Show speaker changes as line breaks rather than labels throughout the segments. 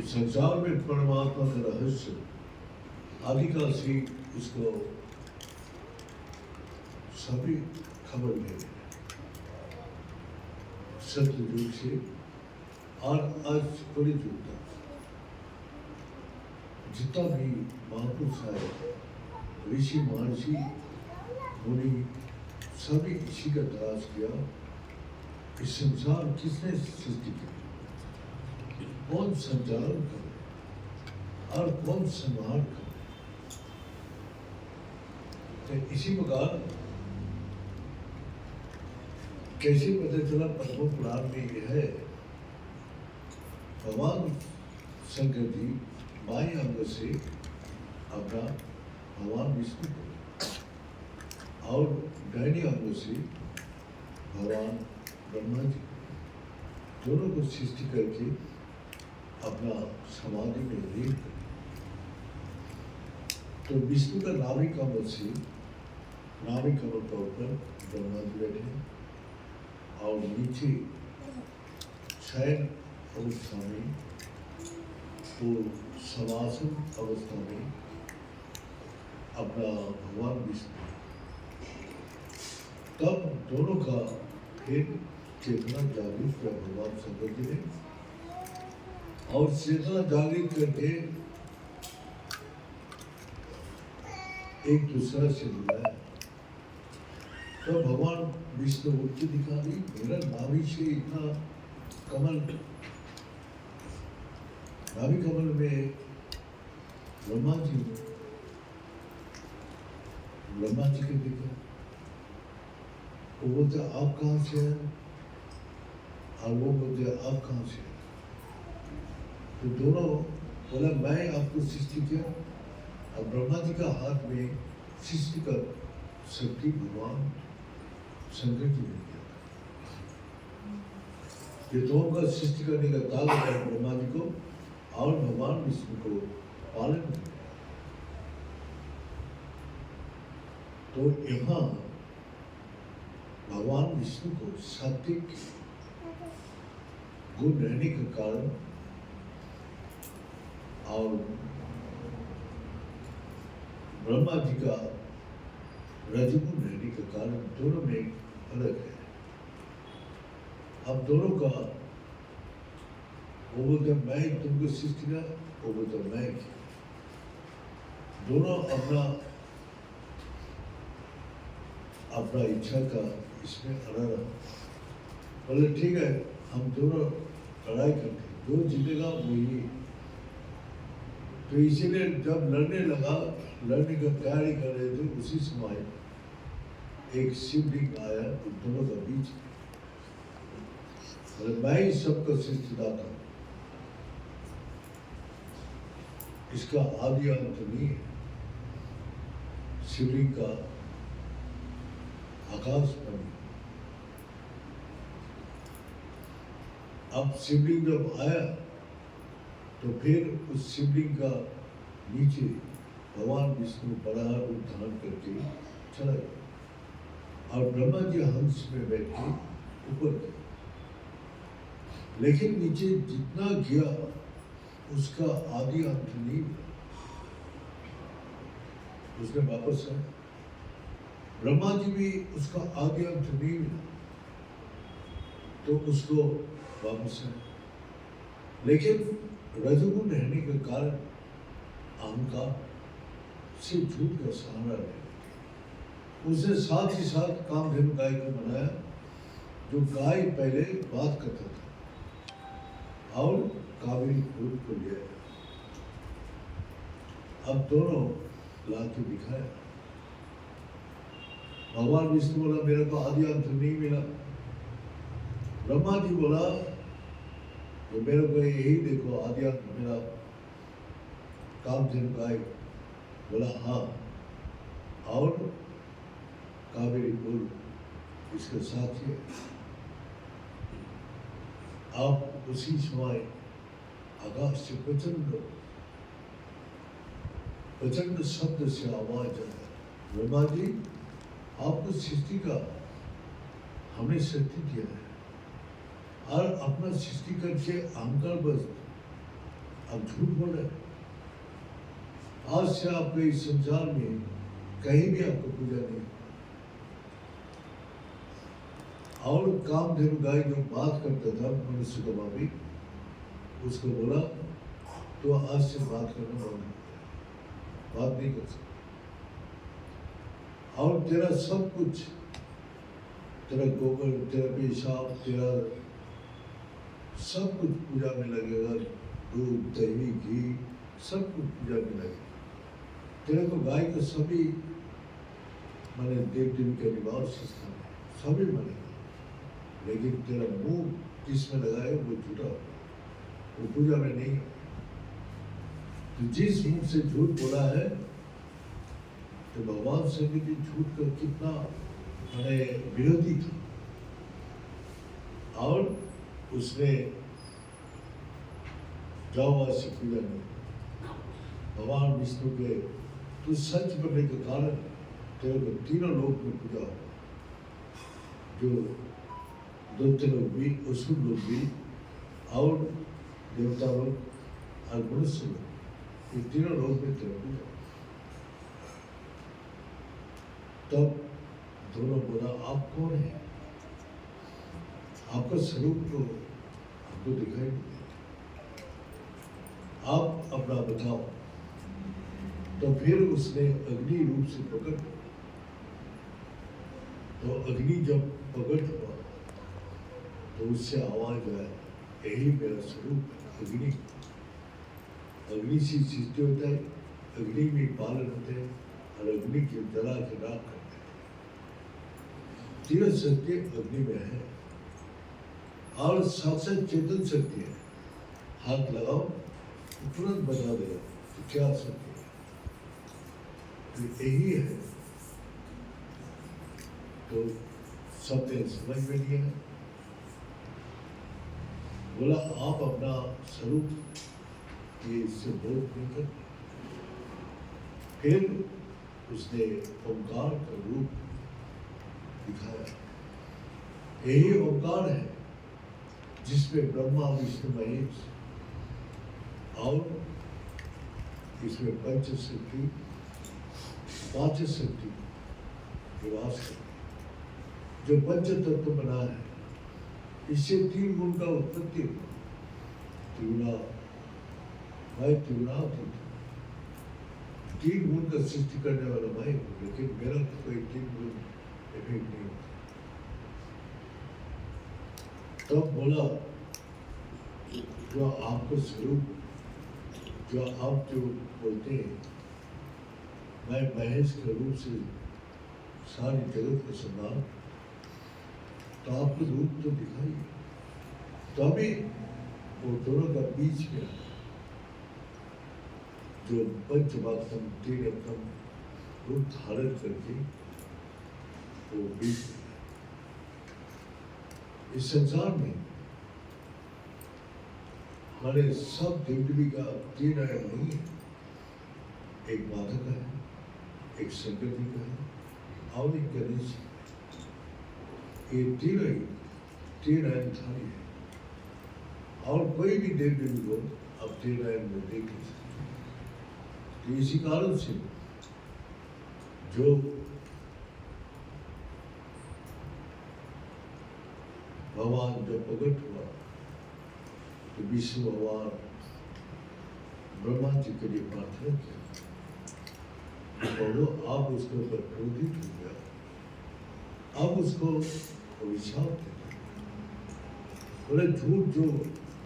इस संसार में परमात्मा का रहस्य आदिकाल से उसको सभी खबर ले सत्य युग से और आज बड़ी युग तक जितना भी महापुरुष है, ऋषि महर्षि मुनि सभी इसी का तलाश किया। इस संसार किसने सृष्टि की, कौन संचालन करे और कौन संहार करे। तो इसी प्रकार कैसे पता चला पद्म पुराण में यह है, भगवान शंकर जी बाएं अंग से अपना भगवान विष्णु को और दाहिने अंग से भगवान ब्रह्मा जी दोनों को सृष्टि करके अपना समाधि में लीन कर। तो विष्णु का नाभि कमल से नाभि कमल का ऊपर ब्रह्मा जी बैठे और नीचे शयन अवस्था में तो समासन अवस्था में अपना भगवान विष्णु। तब दोनों का फिर चेतना जागृत किया भगवान शंकर जी ने और चेतना जागृत करके एक दूसरा से मिलाया। तो भगवान विष्णु उठ के दिखा दी, मेरा नाभि से इतना कमल, नाभि कमल में ब्रह्मा जी को देखा। वो बोलते आप कहाँ से हैं और वो बोलते आप कहाँ से हैं। तो दोनों बोला मैं आपको सृष्टि किया और ब्रह्मा जी का हाथ में सृष्टि का शक्ति भगवान शंकर जी ने दिया। ये दोनों का सृष्टि करने का ताल है ब्रह्मा जी को और भगवान विष्णु को पालन किया। तो यहाँ भगवान विष्णु को सात्विक गुण रहने के कारण और ब्रह्मा जी का रजगुण रहने के कारण दोनों में अलग है। अब दोनों का वो बोलते मैं तुमको सृष्टि का, वो बोलते मैं किया। दोनों अपना अपना इच्छा का इसमें अड़ा रहा। बोले ठीक है हम दोनों लड़ाई करते, जो जीतेगा वही। तो इसीलिए जब लड़ने लगा, लड़ने का तैयारी कर रहे थे, उसी समय एक शिवलिंग आया दोनों का बीच। मैं ही सबका सृष्टिदाता हूं, इसका आदि अंत नहीं है। शिवलिंग का आकाश बनी। अब शिवलिंग जब आया तो फिर उस शिवलिंग का नीचे भगवान विष्णु बड़ा रूप धारण करके चला गया और ब्रह्मा जी हंस में बैठ के ऊपर गए। लेकिन नीचे जितना गया उसका आदि अंत नहीं मिला। उसने वापस आया, ब्रह्मा जी भी उसका आदि अंत नहीं मिला तो उसको वापस आया। लेकिन रजोगुण रहने के कारण अहंकार से झूठ का सहारा ले उसने साथ ही साथ कामधेनु गाय को बनाया, जो गाय पहले बात करता था और कावेरी खोद को लिया। अब दोनों ला के दिखाया। भगवान विष्णु बोला मेरे को आदि अंत नहीं मिला। ब्रह्मा जी बोला तो मेरे को यही देखो आदि अंत मेरा कामधेनु गाय बोला हाँ, और कावेरी बोल इसके साथ ही आप उसी समय आकाश से प्रचंड शब्द से आवाज आया, ब्रह्मा जी आपको सृष्टि का हमने शक्ति दिया है और अपना सृष्टि करके अहंकार बस अब झूठ बोल रहे हैं। आज से आपके इस संसार में कहीं भी आपको पूजा नहीं। और कामधेनु गाय जो बात करता था मनुष्य का भाभी, उसको बोला तो आज से बात करना बंद, बात नहीं कर सकता। और तेरा सब कुछ, तेरा गोबर, तेरा पेशाब, तेरा सब कुछ पूजा में लगेगा, दूध दही घी सब कुछ पूजा में लगेगा। तेरे को गाय को सभी माने देव देवी के निवास स्थान सभी मानेगा, लेकिन तेरा मुंह जिसमें लगाए वो झूठा हो, वो पूजा में नहीं। तो जिस मुंह से झूठ बोला है, तो भगवान शंकर जी झूठ का कितना माने विरोधी था, और उसने जावासी पूजा में भगवान विष्णु के तो सच बनने के कारण तेरे को तीनों लोक में पूजा हो, जो दैत्य लोग भी, असुर लोग भी और देवता लोग और मनुष्य लोग, ये तीनों लोग में तेरा पूजा। तब दोनों बोला आप कौन है, आपका स्वरूप तो आपको दिखाई नहीं देता, आप अपना बताओ। तो फिर उसने अग्नि रूप से प्रकट, तो अग्नि जब प्रकट हुआ तो उससे आवाज आया, यही मेरा स्वरूप है अग्नि। अग्नि से सृष्टि होता है, अग्नि में पालन होते हैं और अग्नि के जला के राख करते हैं। तीन शक्ति अग्नि में है और साक्षात चेतन शक्ति है। हाथ लगाओ तो तुरंत बता देगा तो क्या शक्ति है, तो यही है। तो सबने समझ में लिया, बोला आप अपना स्वरूप ये इससे बोध नहीं करते। फिर उसने ओंकार का रूप दिखाया, यही ओंकार है जिसमें ब्रह्मा विष्णु महेश और इसमें पंच शक्ति पांच शक्ति निवास करती, जो पंच तत्व बना है। इससे तीन गुण का उत्पत्ति हुआ, त्रिगुणा मैं त्रिगुणातीत, तीन गुण का सृष्टि करने वाला मैं हूँ, लेकिन मेरा कोई तीन गुण इफेक्ट नहीं होता। तब बोला जो आपको स्वरूप, जो आप जो बोलते हैं मैं महेश के रूप से सारी जगत को संभाल, तो आपको रूप तो दिखाई। तो अभी वो दोनों का बीच में जो पंचवात्म त्रिरत्न रूप धारण करके वो बीच में, इस संसार में हमारे सब देव देवी का तीन आयाम नहीं है, एक माता का है, एक शंकर जी का है और एक गणेश। ये तीन आयाम धारी है, और कोई भी देव देवी को अब तीन आयाम में देख नहीं सकते। तो इसी कारण से जो भगवान जब प्रकट हुआ तो विष्णु भगवान ब्रह्मा जी के लिए प्रार्थना किया, बोलो आप उसके ऊपर क्रोधित हो गया, आप उसको अभिशाप देते, बोले झूठ जो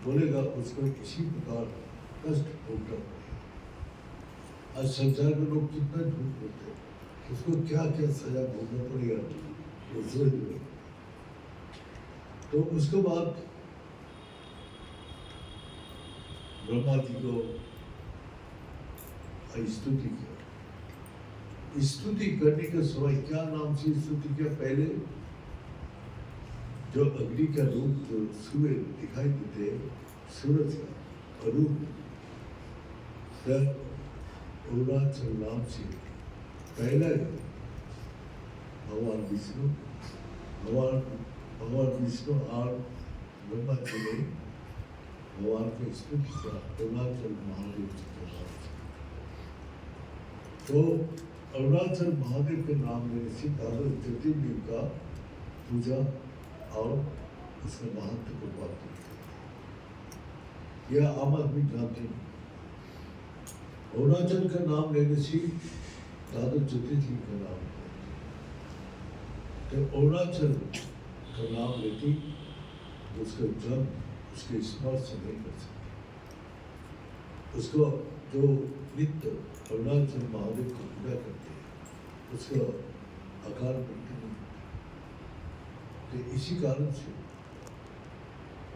बोलेगा उसको इसी प्रकार कष्ट भोगना पड़ेगा। आज संसार में लोग कितना झूठ बोलते हैं, उसको क्या क्या सजा भोगना पड़ेगा वो सोच लो। तो उसके बाद ब्रह्मा जी को स्तुति किया। स्तुति करने के समय क्या नाम से स्तुति किया? पहले जो अग्नि का रूप जो सूर्य दिखाई देते, सूरज का रूप, अरुणाचल नाम से पहला भगवान विष्णु और ब्रह्मा जी ने भगवान को स्तुति किया अरुणाचल महादेव जी के नाम से। तो अरुणाचल महादेव के नाम लेने से दादा ज्योतिर्लिंग का पूजा और उसका महत्व को प्राप्त करते हैं। यह आम आदमी जानते हैं। अरुणाचल का नाम लेने से दादा ज्योतिर्लिंग का नाम लेते। तो अरुणाचल का नाम लेते उसका जन्म उसके स्पर्श नहीं कर सकते। उसको जो नित्य अरुणाचल महादेव को पूजा करते हैं उसका अकाल मृत्यु नहीं। तो इसी कारण से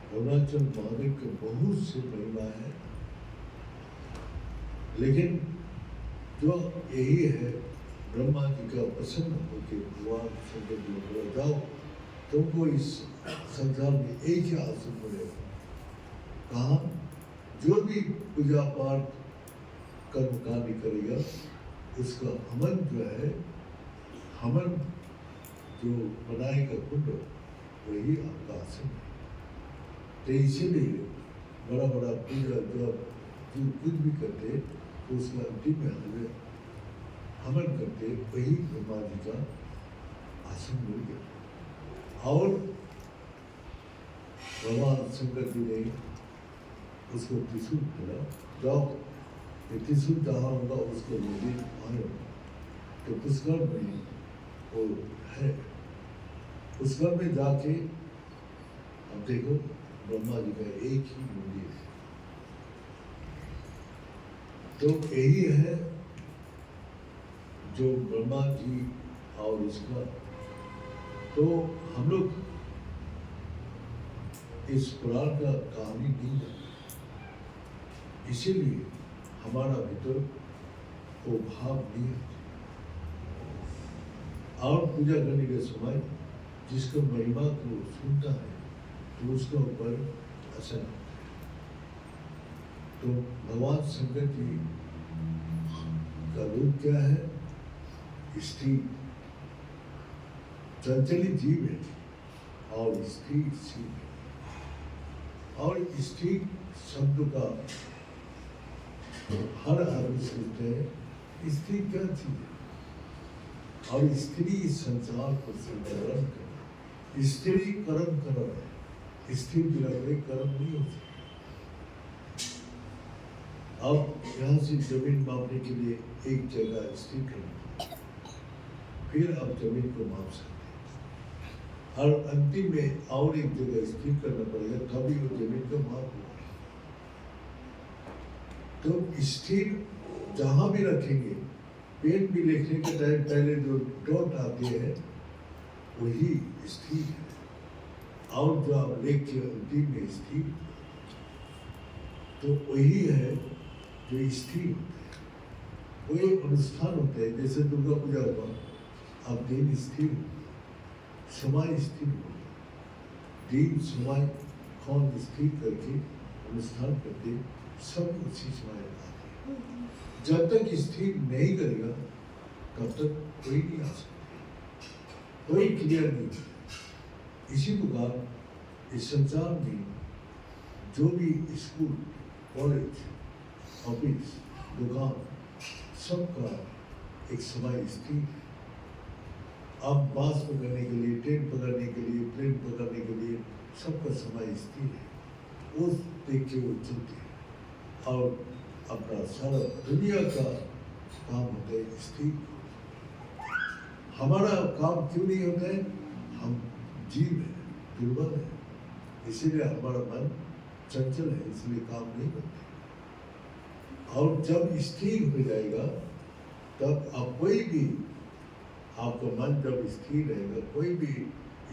अरुणाचल महादेव के बहुत से महिमा है, लेकिन जो यही है ब्रह्मा जी का प्रसन्न होकर भगवान शंकर जी बोला जाओ तुमको इस संसार में एक ही आसन मिलेगा। कहा जो भी पूजा पाठ कर्म कार्य करेगा उसका हवन जो है, हवन जो बनाएगा कुंड वही आपका आसन है। तो इसीलिए बड़ा बड़ा पूजा जो कुछ भी करते तो उसका अंतिम में हवन करते वही ब्रह्मा जी का आसन मिल गया। और भगवान शंकर जी ने उसको त्रिशूल मिला, जाओ ये त्रिशूल जहाँ होगा उसको नदी आए। तो पुष्कर में वो है, पुष्कर में जाके अब देखो ब्रह्मा जी का एक ही मंदिर है। तो यही है जो ब्रह्मा जी और उसका। तो हम लोग इस पुराण का कहानी नहीं जानते, इसीलिए हमारा भीतर वो भाव नहीं आता। और पूजा करने के समय जिसको महिमा को सुनता है तो उसके ऊपर असर आता है। तो भगवान शंकर जी का रूप क्या है? स्त्री चंचली जीव है और स्त्री शिव है। और स्त्री शब्द का हर आदमी सोचते हैं स्त्री क्या चीज है, और स्त्री संसार को संचालन कर, स्त्री कर्म कर रहा है, स्त्री बिना कोई कर्म नहीं हो सकता। अब यहाँ से जमीन मापने के लिए एक जगह स्थिर करना, फिर अब जमीन को माप सकते हैं, और अंतिम में और एक जगह स्थिर करना पड़ेगा तभी वो जमीन का माप होगा। तो स्थिर जहाँ भी रखेंगे, पेन भी लिखने के टाइम पहले जो डॉट आती है वही स्थिर है, और जो आप लेख के अंतिम में स्थिर तो वही है जो स्थिर होते हैं। वही अनुष्ठान होते हैं, जैसे दुर्गा पूजा हुआ, अब दिन स्थिर, समय स्थिर हो, दिन समय कौन स्थिर करके अनुष्ठान करते, सब उसी समय आते हैं। जब तक स्थिर नहीं करेगा तब तक कोई नहीं आ सकता, कोई क्लियर नहीं होता। इसी प्रकार इस संसार में जो भी स्कूल, कॉलेज, ऑफिस, दुकान, सबका एक समय स्थिर है। अब बस पकड़ने के लिए, ट्रेन पकड़ने के लिए, प्लेन पकड़ने के लिए सबका समय स्थिर है। उस देख के वो चलते हैं और अपना सारा दुनिया का काम होता है स्थिर। हमारा काम क्यों नहीं होता है? हम जीव हैं, दुर्बल है, इसीलिए हमारा मन चंचल है, इसलिए काम नहीं करते। और जब स्थिर हो जाएगा तब आप कोई भी, आपका मन जब स्थिर रहेगा, कोई भी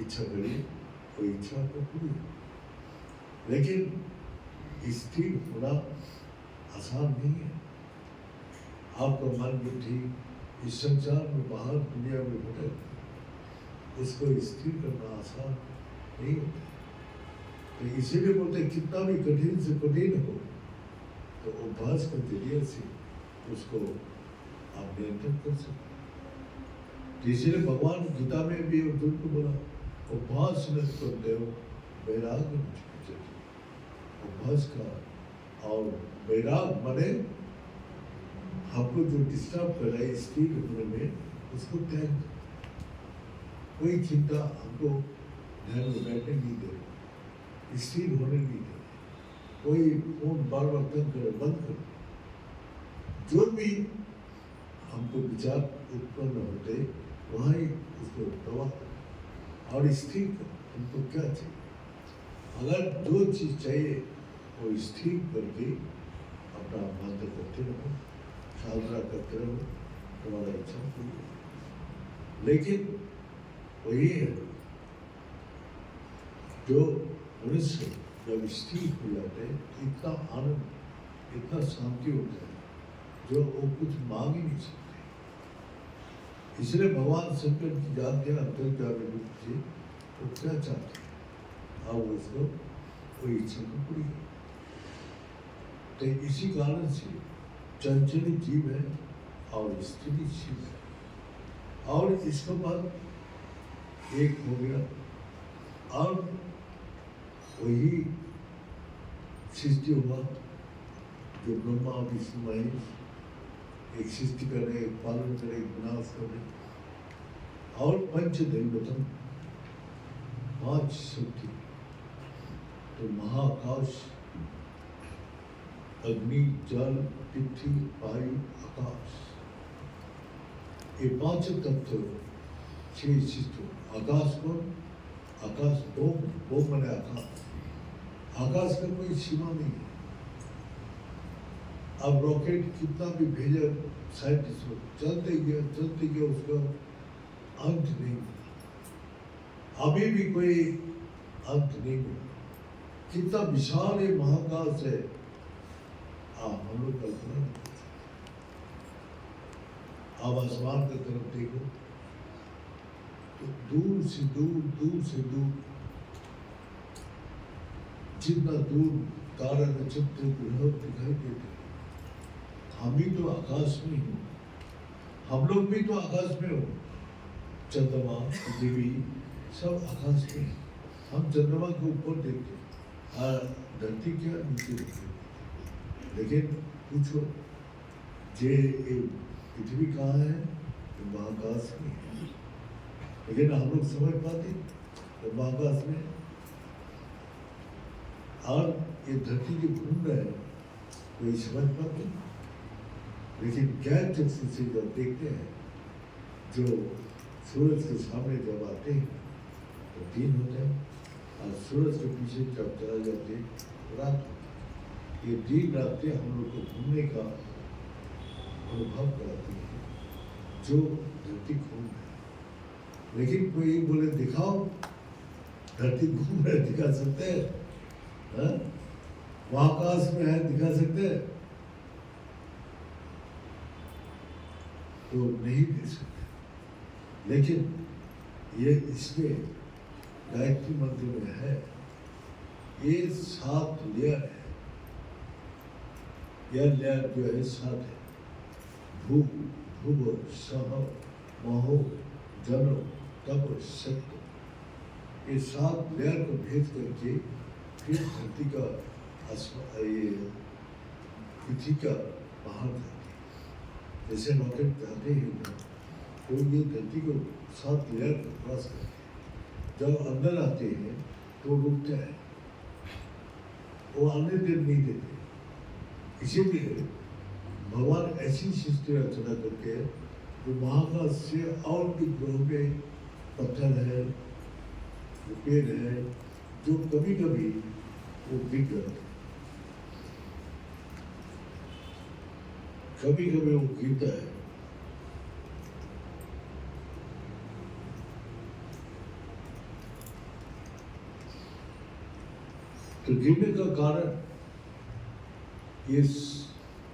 इच्छा करे कोई इच्छा को पूरी। लेकिन स्थिर होना आसान नहीं है। आपका मन बुद्धि इस संसार में बाहर दुनिया में भटक उसको स्थिर करना आसान नहीं होता। तो इसीलिए बोलते कितना भी कठिन से कठिन हो तो अभ्यास के जरिए से उसको आप नियंत्रण कर सकते। तो इसीलिए भगवान गीता में भी अर्जुन को बोला अभ्यास न करते हो वैराग्य अभ्यास का। और वैराग माने हमको जो डिस्टर्ब कर रहा है स्थिर होने में उसको त्याग दो। कोई चिंता हमको ध्यान में बैठने नहीं दे, स्थिर होने नहीं दे। कोई फोन बार बार तंग करे बंद करो। जो भी हमको विचार उत्पन्न होते वहाँ ही उसको दबा और स्थिर करो। हमको क्या चाहिए? अगर जो चीज़ चाहिए वो स्थिर करके अपना मान्य करते रहो, साधना करते रहो, तुम्हारा इच्छा पूरी। लेकिन वही है जो मनुष्य जब स्थिर हो जाते हैं इतना आनंद इतना शांति होता है जो वो कुछ मांग ही नहीं सकते। इसलिए भगवान शंकर की जानते हैं अंतर्जामी रूप से वो क्या चाहते हैं और उसको कोई इच्छा को पूरी। तो इसी कारण से चंचल जीव है और स्थिर जीव है। और इसके बाद एक हो गया और वही सृष्टि हुआ जो ब्रह्मा विष्णु महेश एक सृष्टि करे, एक पालन करे, एक विनाश करे। और पंचदैवतम पांच शक्ति तो महाकाश अग्नि जल पृथ्वी वायु आकाश ये पांच तत्व छह शिष्ट। आकाश को आकाश वो माने आकाश का कोई सीमा नहीं है। अब रॉकेट कितना भी भेजा साइंटिस्ट चलते गया उसका अंत नहीं मिला। अभी भी कोई अंत नहीं मिला। कितना विशाल ये महाकाश है आप हम लोग कल्पना नहीं कर सकते। आप आसमान की तरफ देखो तो दूर से दूर जितना दूर तारा नक्षत्र ग्रह दिखाई देते। हम भी तो आकाश में हो, हम लोग भी तो आकाश में हो। चंद्रमा पृथ्वी सब आकाश में। हम चंद्रमा के ऊपर देखते और धरती क्या नीचे देखते। लेकिन पूछो जे पृथ्वी कहाँ है तो महाकाश में है। लेकिन हम लोग समझ पाते तो महाकाश में और ये धरती जो घूम रहा है कोई समझ पाते। लेकिन ज्ञान चक्षु से जब देखते हैं जो सूरज के सामने जब आते हैं तो दिन होता है और सूरज के पीछे जब चला जाते रात होता है। ये दिन रातें हम लोग को घूमने का अनुभव कराती है जो धरती घूम रही है। लेकिन कोई बोले दिखाओ धरती घूम रहे दिखा सकते हैं? महाकाश में है दिखा सकते हैं? तो नहीं दे सकते। लेकिन ये इसमें गायत्री मंत्र में है ये 7 लेयर है। यह लेयर जो है 7 है। भूव सह महो जन तप सत्य। ये 7 लेयर को भेद करके फिर धरती का ये पृथ्वी का बाहर जाती है। जैसे रॉकेट जाते हैं तो ये धरती को 7 लेयर को क्रॉस करते हैं। जब अंदर आते हैं तो रुकता है, वो आने नहीं देते। इसीलिए भगवान ऐसी सृष्टि रचना करके जो महाकाश से और भी ग्रहों में पत्थर है, पेड़ है, जो कभी कभी वो गिर जाते, कभी कभी वो गिरता है। तो गिरने का कारण ये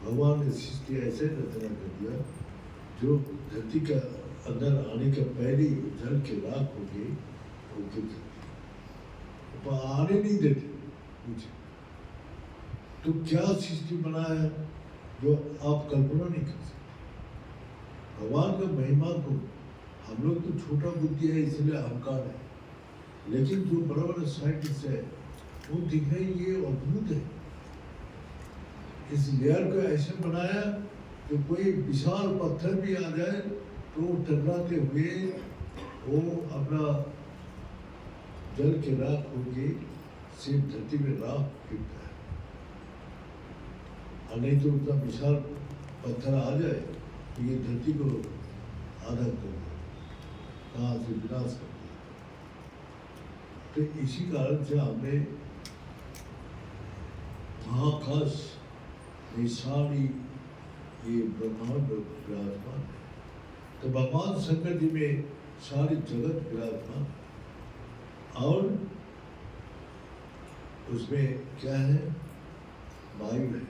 भगवान ने सृष्टि ऐसे रचना कर दिया जो धरती का अंदर आने का पहले ही जल के राख हो गई वो गिर जाती, वो आने नहीं देते मुझे। तो क्या सृष्टि बनाया जो आप कल्पना नहीं कर सकते। भगवान का महिमा को हम लोग तो छोटा बुद्धि है इसलिए अहंकार है, लेकिन जो बड़ा बड़ा साइंटिस्ट है वो दिख रहे ये अद्भुत है। इस लेयर को ऐसे बनाया कि कोई विशाल पत्थर भी आ जाए तो टकराते हुए वो अपना जल के राख होगी, सिर्फ धरती में राख गिरता है। और नहीं तो उतना विशाल पत्थर आ जाए तो ये धरती को आधा कर दे, कहाँ से विनाश कर दिया। तो इसी कारण से हमने महाकाश में सारी ये ब्रह्मांड विराजमान है। तो भगवान शंकर जी में सारी जगत विराजमान और उसमें क्या है, वायु है।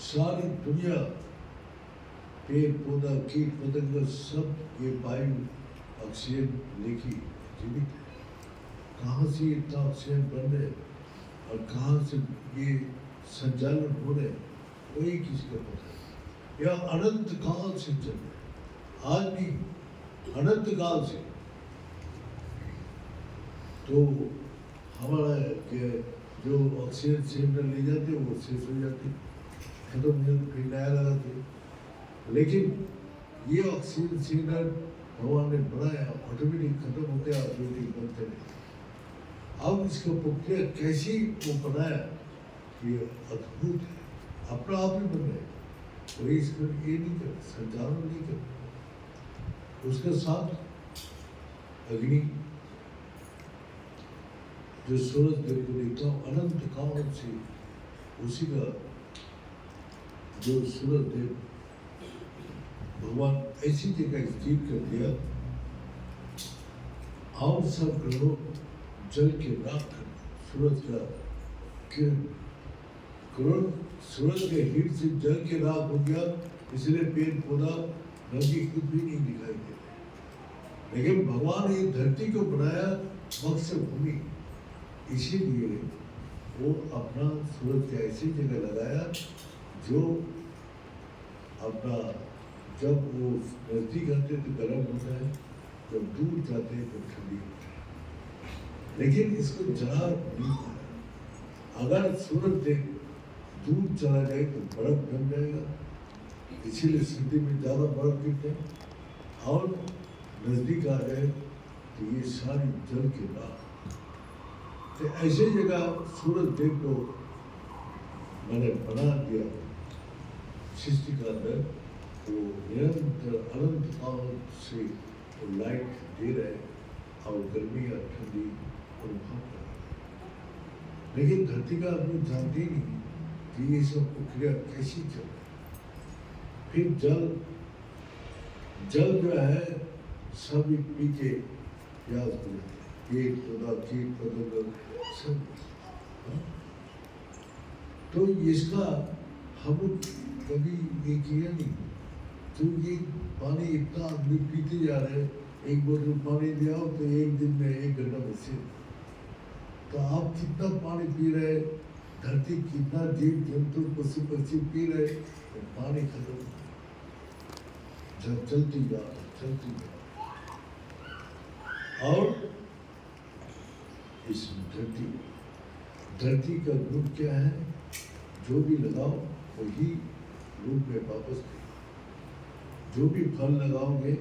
सारी दुनिया पेड़ पौधा कीट पतंग सब ये वायु ऑक्सीजन लेके जीवित है। कहाँ से इतना ऑक्सीजन बन रहे और कहाँ से ये संचालन हो रहे वही किसी का पता है। यह अनंत काल से चल रहा है, आज भी अनंत काल से। तो हमारा के जो ऑक्सीजन सिलेंडर ले जाते वो शेष हो जाते, खत्म हो जाते, फिर नया लगाते। लेकिन ये ऑक्सीजन सिलेंडर भगवान ने बनाया, ऑटोमेटिक खत्म होते ऑटोमेटिक बनते रहे। अब इसका प्रक्रिया कैसी वो बनाया, ये अद्भुत है, अपना आप ही बन रहे। कोई इसमें ये नहीं कर, संचालन नहीं कर। उसके साथ अग्नि जो सूरज देव को देखता हूँ अनंत काल से, उसी का जो सूरज देव भगवान ऐसी जगह स्थिर कर दिया और सब ग्रहों जल के राख सूरज का किरण, किरण सूरज के हीट से जल के राख हो गया, इसलिए पेड़ पौधा नदी कुछ भी नहीं दिखाई देते। लेकिन भगवान ने धरती को बनाया मत्स्य भूमि, इसीलिए वो अपना सूरज के ऐसी जगह लगाया जो अपना जब वो नजदीक आते तो गर्म होता है, जब दूर जाते हैं तो ठंडी होती है। लेकिन इसको जला नहीं पाया। अगर सूरज से दूर चला जाए तो बर्फ जम जाएगा, इसीलिए सर्दी में ज़्यादा बर्फ गिरते हैं और नज़दीक आ जाए तो ये सारी जल के राख। तो ऐसे जगह सूरज देव को मैंने बना दिया सृष्टि का अंदर, वो निरंतर अनंत काल से वो लाइट दे रहे और गर्मी या ठंडी अनुभव कर रहे। लेकिन धरती का आदमी जानते ही नहीं कि ये सब प्रक्रिया कैसी चल रही। फिर जल जो है सभी पी के याद हो, पेट पौधा कीट पतंग सब। तो इसका हम कभी ये किया नहीं। तो ये पानी इतना आदमी पीते जा रहे हैं, एक बोतल पानी दिया तो एक दिन में 1 घंटा बचे। तो आप कितना पानी पी रहे, धरती कितना जीव जंतु पशु पक्षी पी रहे, तो पानी खत्म जब चलती जा और इस धरती का गुण क्या है, जो भी लगाओ वही रूप में वापस देगा। जो भी फल लगाओगे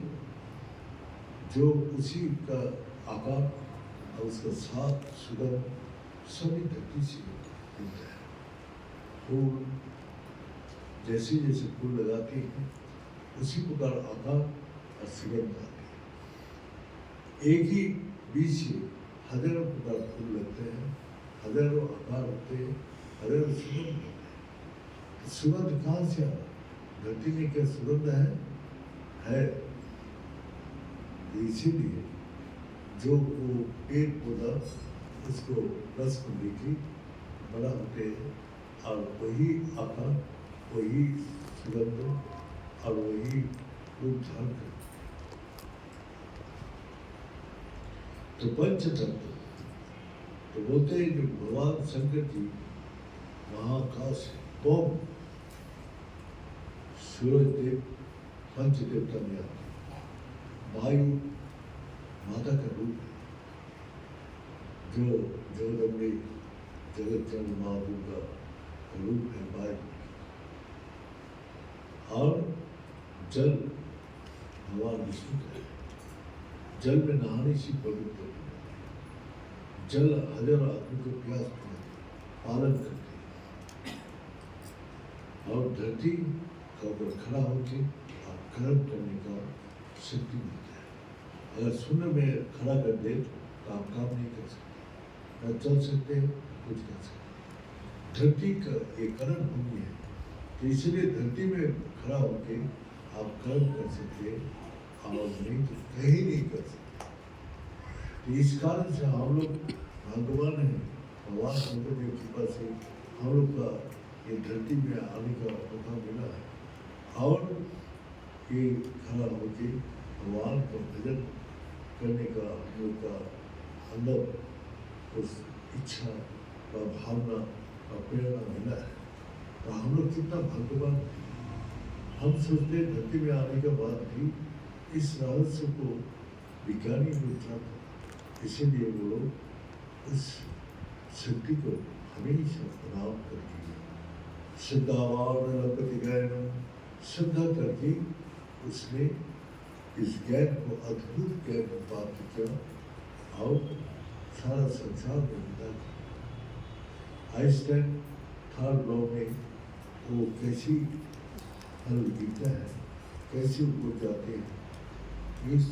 जो उसी का आकार और उसका स्वाद सुगंध सभी धरती से मिलता है। फूल जैसे जैसे फूल लगाते हैं उसी प्रकार आकार और सुगंध आती है। एक ही बीज से हजारों प्रकार फूल लगते हैं, हजारों आकार होते हैं, हजारों सुगंध होते हैं। सुगंध कहाँ से आ, धरती में क्या सुगंध है? इसीलिए जो वो पेड़ पौधा उसको रस को लेके बड़ा होते हैं और वही आकार वही सुगंध और वही रूप धारण करते। तो पंच तत्व तो बोलते हैं कि भगवान शंकर जी महाकाश ओम सूरज देव पंच देवता में आते, वायु माता का रूप है, जो जगदम्बे जगत जननी माँ दुर्गा का रूप है वायु, और जल भगवान विष्णु का है। जल में नहाने से पवित्र होते हैं। जल हजारों आदमी को प्यास पालन करते हैं, और धरती का ऊपर खड़ा होकर आप कर्म करने का शक्ति मिलता है। अगर शून्य में खड़ा कर दे तो आप काम नहीं कर सकते, न चल सकते, कुछ कर सकते। धरती का ये कर्म भूमि है, तो इसलिए धरती में खड़ा होकर आप कर्म कर सकते, और नहीं तो कहीं नहीं कर सकते। तो इस कारण से हम लोग भगवान है, भगवान शंकर की कृपा से हम लोग का ये धरती में आने का मौका मिला है, और ये खड़ा होके भगवान का भजन करने का हम लोग का अंदर उस इच्छा का भावना का प्रेरणा मिला है। तो हम लोग कितना भाग्यवान हैं। हम सोचते हैं धरती में आने के बाद भी इस रहस्य को विज्ञानी लोग चाहते, इसीलिए वो लोग उस शक्ति को हमेशा प्रणाम करके श्रद्धावान ज्ञान श्रद्धा करके उसने इस ज्ञान को अद्भुत ज्ञान को प्राप्त किया और सारा संसार में विदा किया। आइंस्टाइन थर्ड लॉ में वो कैसी हल गिरता है, कैसे ऊपर जाते हैं, इस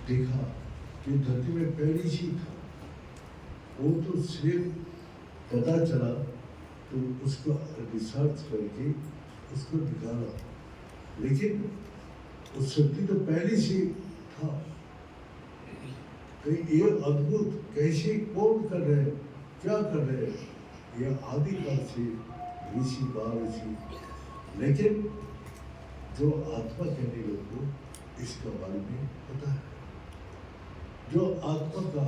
देखा कि धरती में पहले ही था। वो तो सिर्फ पता चला तो उसको रिसर्च करके उसको निकाला, लेकिन उस शक्ति तो पहले से था। तो ये अद्भुत कैसे कौन कर रहे, क्या कर रहे, ये आदिकाल से ऋषि ऋषि, लेकिन जो आत्मा कहने लोग को इसका बारे में पता है। जो आत्मा का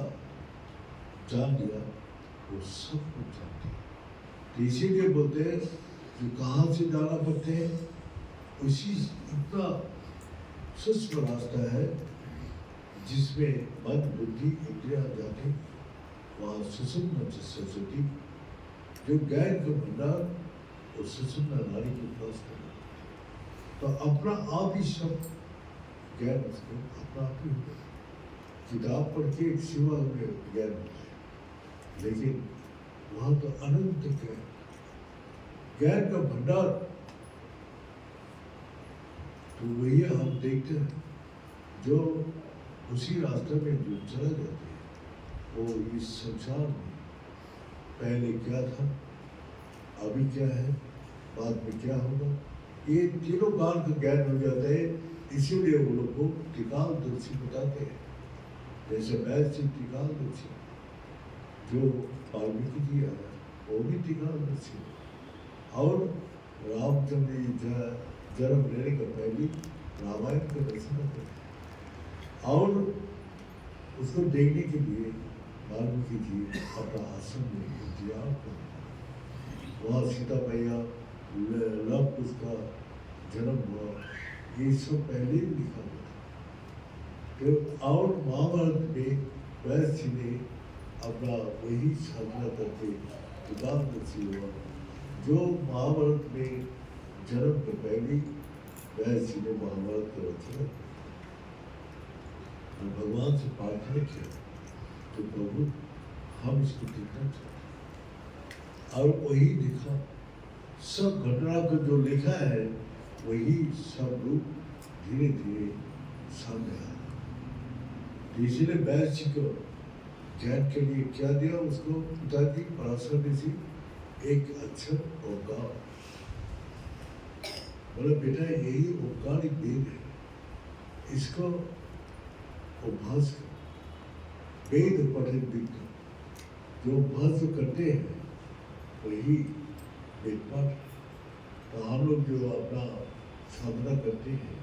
जान लिया वो सब कुछ जानते हैं। तो इसीलिए बोलते हैं जो कहाँ से जाना पड़ते हैं, उसी इतना सूक्ष्म रास्ता है जिसमें मन बुद्धि इंद्रियां जाते, वहाँ सुषुम्ना सरस्वती जो ज्ञान का भंडार और सुषुम्ना नारी के पास करना। तो अपना आप ही सब ज्ञान उसको अपना आप ही होगा। किताब पढ़ के एक सिवा में ज्ञान होता है, लेकिन वहाँ तो अनंत ज्ञान का भंडार। तो वही हम देखते हैं जो उसी रास्ते में जो चला जाते हैं, वो इस संसार में पहले क्या था, अभी क्या है, बाद में क्या होगा, ये तीनों काल का ज्ञान हो जाता है। इसीलिए वो लोग को त्रिकालदर्शी बताते हैं। जैसे वैद्य से त्रिकालदर्शी, जो वाल्मीकि जी आया वो भी त्रिकालदर्शी, और रामचंद्र जी जन्म लेने का पहले रामायण का दर्शन करते हैं, और उसको देखने के लिए वाल्मीकि जी अपना आश्रम में इंतजार करते। वहाँ सीता मैया लव उसका जन्म हुआ, ये सब पहले ही लिखा हुआ था। तो और महाभारत में वैश्य ने अपना वही साधना करके त्रिकालदर्शी हुआ। जो महाभारत में जन्म के पहले वैश्य ने महाभारत का रचना और भगवान से प्रार्थना किया, तो प्रभु हम इसको देखना चाहते, और वही लिखा। सब घटना को जो लिखा है वही सब लोग धीरे धीरे सामने आए। तो इसलिए वैश्य को ज्ञान के लिए क्या दिया उसको पिताजी पराशर ऋषि, एक अक्षर ओंकार। बोला बेटा यही ओंकार एक वेद है, इसको अभ्यास कर। वेद पठन विद्या, जो अभ्यास करते हैं वही वेद पाठ। तो हम लोग जो अपना साधना करते हैं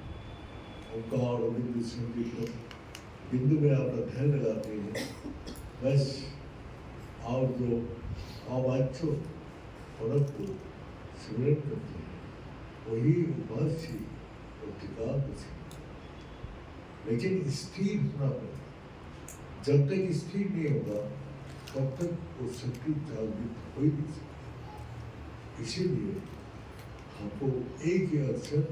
ओंकार और बिंदु संगीत बिंदु में अपना ध्यान लगाते हैं, बस और जो अवाच्य फलक को स्मरण करते हैं वही उपास्य और टिकाऊ बचे। लेकिन स्थिर होना पड़ेगा। जब तक स्थिर नहीं होगा तब तक वो शक्ति जागृत हो ही नहीं सकती। इसीलिए हमको एक ही अक्षर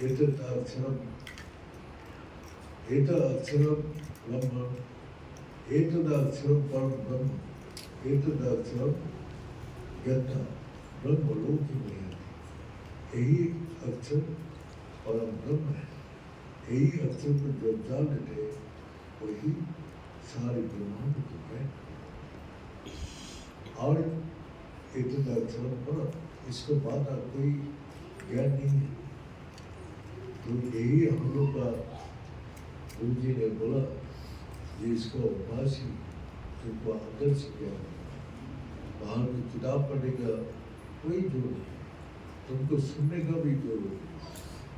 एतत् अक्षरम ब्रह्म एतद् अक्षरम परम ब्रह्म एतद् अक्षरम यथा ब्रह्मलोक में है। यही अक्षर परम ब्रह्म है। यही अक्षर को जब जान लेते वही सारे ब्रह्मांड को है। और एतद् अक्षरम परम इसके बाद आप कोई ज्ञान नहीं है। तो यही हम लोग का गुरु जी ने बोला कि इसको उपासी तुमको अंदर से ज्ञान, बाहर की किताब पढ़ने का कोई जोर नहीं, तुमको सुनने का भी जोर नहीं,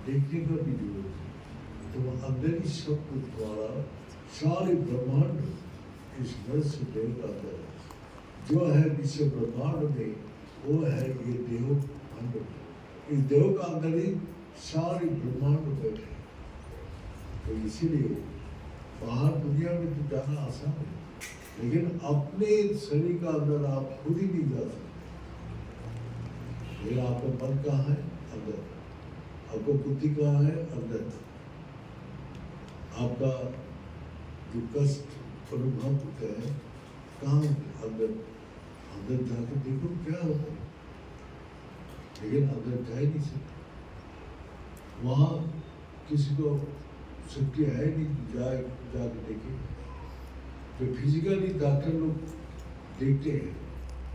देखने का भी जोर नहीं। तुम अंदर ही सब कुछ द्वारा सारे ब्रह्मांड इस नर से देव का अंदर है। जो है विश्व ब्रह्मांड में वो है ये देव अंदर। इस देव का अंदर ही सारे ब्रह्मांड बैठे। तो इसीलिए बाहर दुनिया में तो जाना आसान है, लेकिन अपने शरीर का अंदर आप खुद ही नहीं जा सकते। फिर आपका मन कहाँ है? अंदर। आपको बुद्धि कहाँ है? अंदर। आपका जो कष्ट अनुभव होता है कहाँ? अंदर। अंदर जाकर देखो क्या होता है, लेकिन अंदर जा ही नहीं सकते। वहाँ किसी को शक्ति है नहीं जाके देखे। तो फिजिकली डॉक्टर लोग देखते हैं,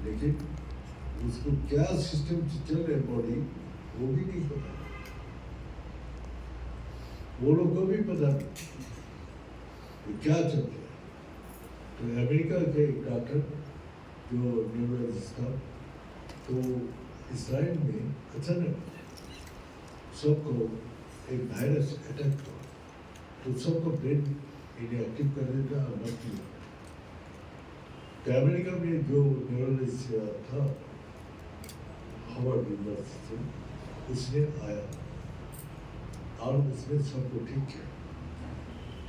लेकिन उसको क्या सिस्टम से चल रहा है बॉडी वो भी नहीं पता, वो लोग को भी पता नहीं तो क्या चल रहा है। तो अमेरिका के एक डॉक्टर जो न्यूरोलॉजिस्ट था, तो इसराइल में अचानक सबको एक वायरस अटैक हुआ, तो सबको ब्रेन इनएक्टिव कर देता और मर गया। तो अमेरिका में जो न्यूरोलॉजिस्ट था हार्वर्ड यूनिवर्सिटी, उसने आया और उसने सबको ठीक किया।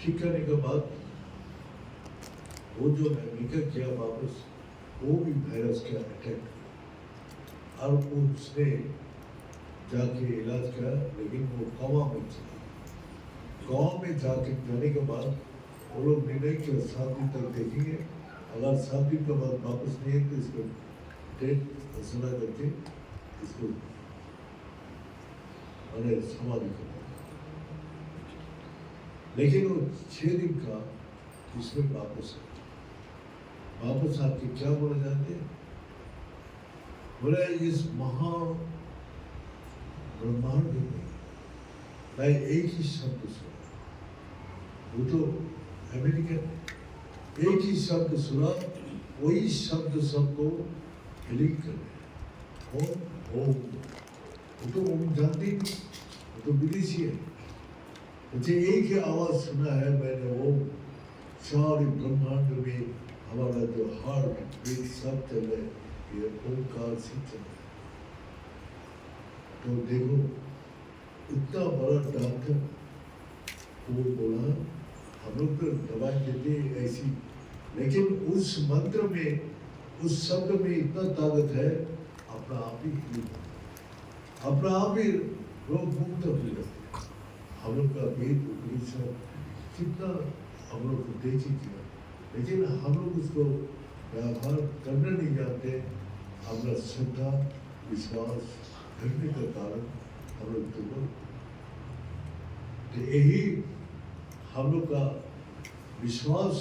ठीक करने के बाद वो जो अमेरिका किया वापस वो भी वायरस का अटैक, और उसने जाके इलाज किया, लेकिन वो कोमा में चला। गाँव में जाके जाने के बाद वो लोग निर्णय किया 7 दिन तक देखेंगे, अगर 7 दिन के बाद वापस नहीं है तो इसको डेट फैसला करके इसको मैंने समाधि कर। लेकिन वो 6 दिन का इसमें वापस आपके क्या बोला जाते हैं? बोले इस महा ब्रह्मांड में मैं एक ही शब्द सुना, वो तो अमेरिकन एक ही शब्द सुना, वही शब्द सबको हिलिंग कर रहे हैं। ओम वो तो ओम जानते नहीं, वो तो विदेशी है। मुझे एक ही आवाज सुना है मैंने, ओम सारे ब्रह्मांड में हमारा जो हार्ट बीट सब चल रहे ये ओंकार से चल रहे। तो देखो इतना बड़ा डॉक्टर वो बोला, हम लोग तो दवाई देते ऐसी, लेकिन उस मंत्र में उस शब्द में इतना ताकत है, अपना आप ही अपना आप ही रोग मुक्त हो जाते। हम लोग का वेद उपनिषद कितना हम लोग को देख किया, लेकिन हम लोग उसको व्यवहार करना नहीं जानते। हमारा श्रद्धा विश्वास घटने का कारण हम लोग दुर्बल। तो यही हम लोग का विश्वास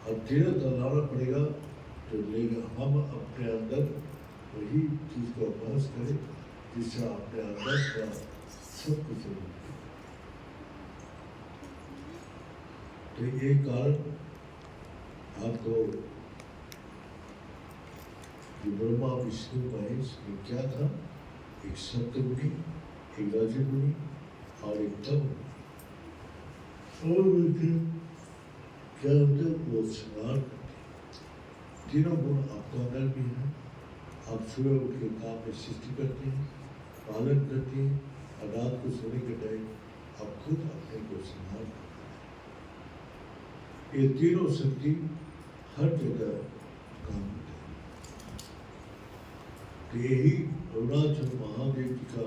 और दृढ़ता लाना पड़ेगा। तो लेगा हम अपने अंदर वही चीज को अभ्यास करें जिससे अपने अंदर का सब कुछ हो। तो ये कारण आपको ब्रह्मा विष्णु महेश में क्या था, एक सप्तगुणी, एक रजगुणी और एक तमगुणी। और बोलते क्या होता है, वो श्रृंगार करते हैं। तीनों गुण आपको अंदर भी हैं। आप सुबह उठ के काम में सृष्टि करते हैं, पालन करते हैं, और रात को सोने के टाइम आप खुद अपने को श्रृंगार करते हैं। ये तीनों शक्ति हर जगह काम होते हैं। तो यही अरुणाचल महादेव जी का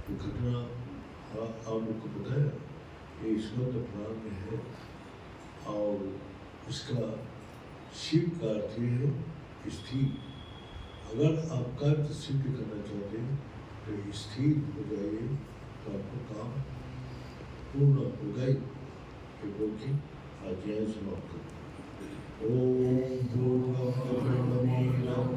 जो घटना आप लोग को बताया, ये ईश्वर पुराण में है। और इसका शिव का अर्थ ये है स्थिर। अगर आप कार्य सिद्ध करना चाहते हैं तो स्थिर हो जाइए, तो आपको काम पूर्ण होगा ही। ये बोल के अध्याय समाप्त करें। ओम पूर्णमद पूर्णमिदं